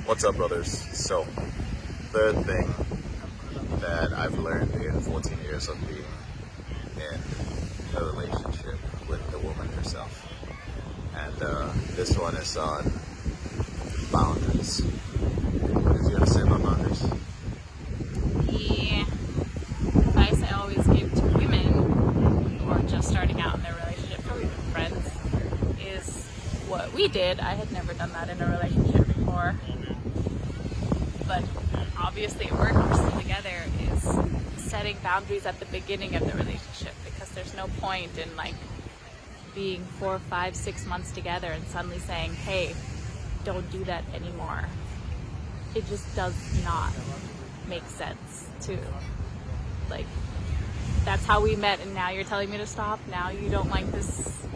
What's up, brothers? So, third thing that I've learned in 14 years of being in a relationship with the woman herself. And this one is on boundaries. What did you have to say about boundaries? The advice I always give to women who are just starting out in their relationship, or even friends, is what we did. I had never done that in a relationship before, but obviously it worked. We're still together. Is setting boundaries at the beginning of the relationship, because there's no point in being 4, 5, 6 months together and suddenly saying, hey, don't do that anymore. It just does not make sense to, that's how we met and now you're telling me to stop. Now you don't like this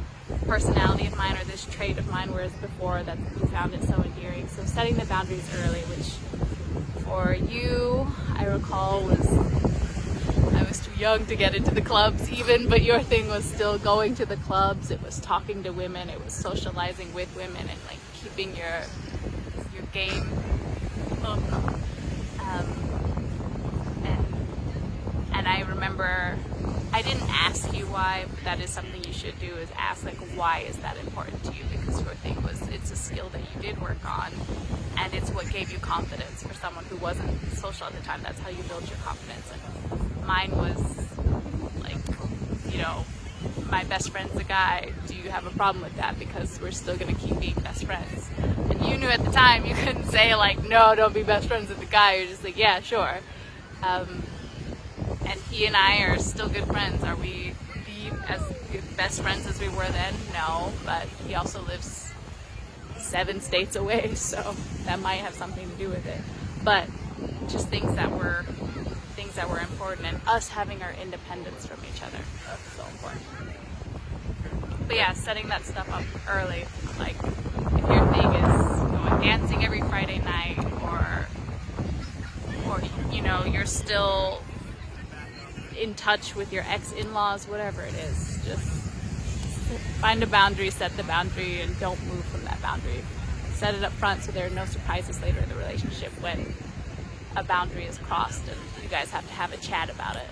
personality of mine or this trait of mine, whereas before that you found it so endearing. So setting the boundaries early, which for you, I recall, I was too young to get into the clubs even, but your thing was still going to the clubs. It was talking to women. It was socializing with women and keeping your game up. And I remember, I didn't ask you why, but that is something you should do, is ask why is that important to you? Because your thing was, it's a skill that you did work on, and it's what gave you confidence. For someone who wasn't social at the time, that's how you build your confidence. And mine was my best friend's a guy. Do you have a problem with that? Because we're still gonna keep being best friends. And you knew at the time you couldn't say no, don't be best friends with the guy. You're just yeah, sure. And he and I are still good friends. Are we as good best friends as we were then? No, but he also lives 7 states away, so that might have something to do with it. But just things that were important, and us having our independence from each other. That's so important. But yeah, setting that stuff up early. If your thing is going dancing every Friday night, or you're still in touch with your ex-in-laws, whatever it is, just find a boundary, set the boundary, and don't move from that boundary. Set it up front so there are no surprises later in the relationship when a boundary is crossed and you guys have to have a chat about it.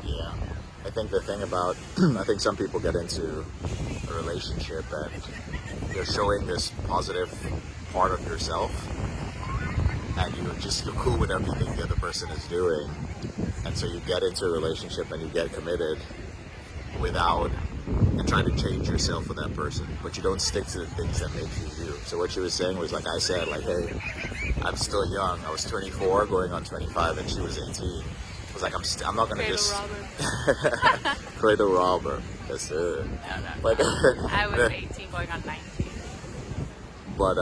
Yeah, I think the thing about, I think some people get into a relationship and you're showing this positive part of yourself, and you're cool with everything the other person is doing, and so you get into a relationship and you get committed without and trying to change yourself for that person, but you don't stick to the things that make you you. So what she was saying was, I said, hey, I'm still young. I was 24 going on 25 and she was 18. I was I'm not gonna just cradle robber. Yes, sir. No. But I was 18 going on 19. But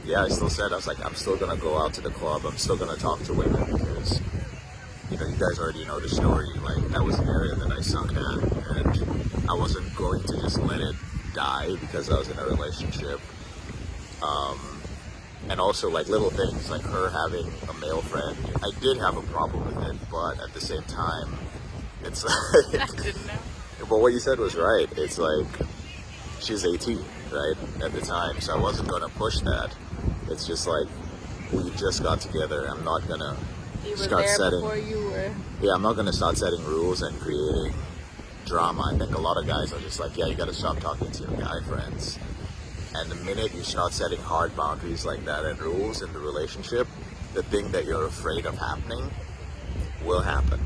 yeah, I still said, I'm still gonna go out to the club. I'm still gonna talk to women because you guys already know the story. That was an area that I sucked at, and I wasn't going to just let it die because I was in a relationship. And also little things like her having a male friend. I did have a problem with it, but at the same time, it's I didn't know. But what you said was right. It's she's 18, right, at the time, so I wasn't gonna push that. It's just we just got together. I'm not gonna start setting. Before you were. Yeah, I'm not gonna start setting rules and creating drama. I think a lot of guys are just yeah, you gotta stop talking to your guy friends. And the minute you start setting hard boundaries like that and rules in the relationship, the thing that you're afraid of happening will happen.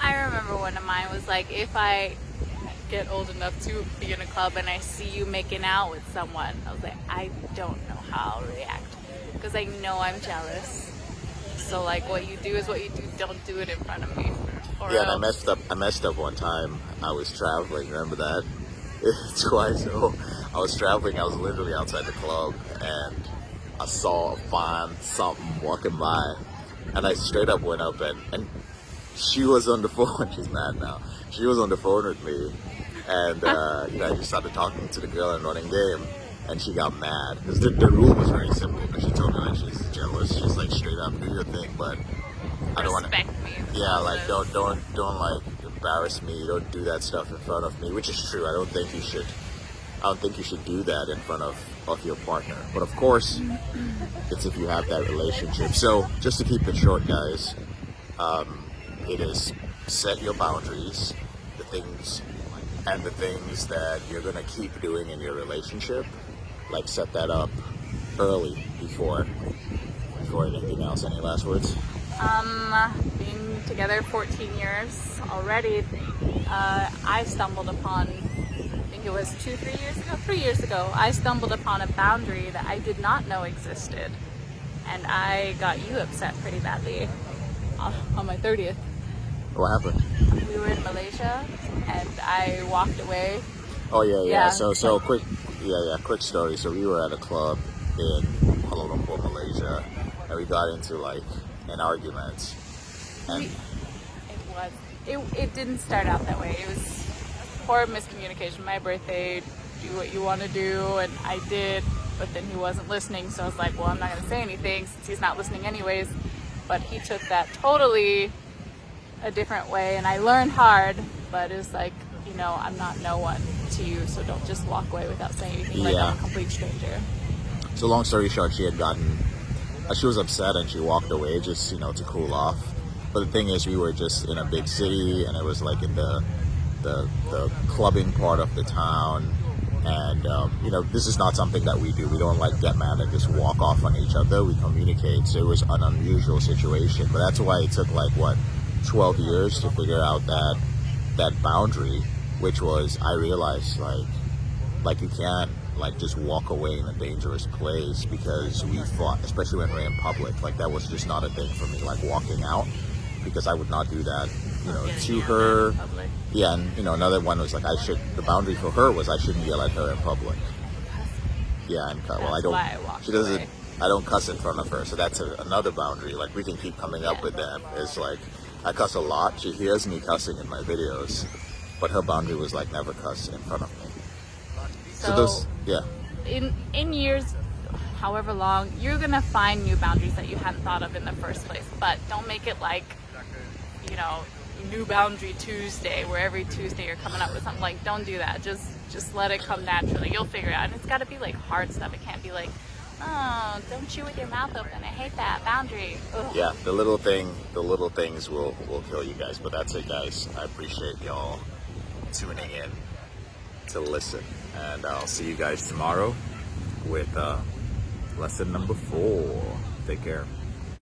I remember one of mine was if I get old enough to be in a club and I see you making out with someone, I was I don't know how I'll react, because I know I'm jealous. So what you do is what you do. Don't do it in front of me. Yeah, and I messed up one time. I was traveling, remember that? Twice. So I was traveling, I was literally outside the club and I saw a fine something walking by, and I straight up went up and she was on the phone. She's mad now. She was on the phone with me, and I just started talking to the girl and running game, and she got mad because the rule was very simple. But she told me she's jealous. She's straight up, do your thing, but I don't want to. Respect me. Yeah, don't embarrass me. Don't do that stuff in front of me, which is true. I don't think you should I don't think you should do that in front of your partner. But of course, it's if you have that relationship. So just to keep it short, guys, it is set your boundaries, the things that you're gonna keep doing in your relationship. Like set that up early before anything else. Any last words? Being together 14 years already, I stumbled upon, I think it was 3 years ago, I stumbled upon a boundary that I did not know existed. And I got you upset pretty badly on my 30th. What happened? We were in Malaysia and I walked away. Oh yeah. Yeah. So quick story. So we were at a club in Kuala Lumpur, Malaysia, and we got into like an argument. And It didn't start out that way. It was poor miscommunication. My birthday, do what you want to do, and I did, but then he wasn't listening, so I was like, well, I'm not going to say anything since he's not listening anyways. But he took that totally a different way, and I learned hard, but it was like, you know, I'm not no one to you, so don't just walk away without saying anything like I'm a complete stranger. So long story short, she was upset and she walked away just, to cool off. But the thing is, we were just in a big city, and it was like in the clubbing part of the town. And, this is not something that we do. We don't like get mad and just walk off on each other. We communicate. So it was an unusual situation. But that's why it took 12 years to figure out that boundary, which was, I realized like you can't just walk away in a dangerous place, because we fought, especially when we're in public. Like that was just not a thing for me, like walking out, because I would not do that, to her. Yeah, and another one was like the boundary for her was I shouldn't yell at her in public. Yeah, and I don't cuss in front of her, so that's another boundary. Like we can keep coming up with them. It's like I cuss a lot. She hears me cussing in my videos, but her boundary was like never cuss in front of me. So in years, however long, you're gonna find new boundaries that you hadn't thought of in the first place. But don't make it like, new boundary Tuesday, where every Tuesday you're coming up with something. Like, don't do that. Just let it come naturally. You'll figure it out. And it's got to be like hard stuff. It can't be like, oh, don't chew with your mouth open. I hate that boundary. Ugh. Yeah, the little things will kill you guys. But that's it, guys. I appreciate y'all tuning in to listen, and I'll see you guys tomorrow with lesson number 4. Take care.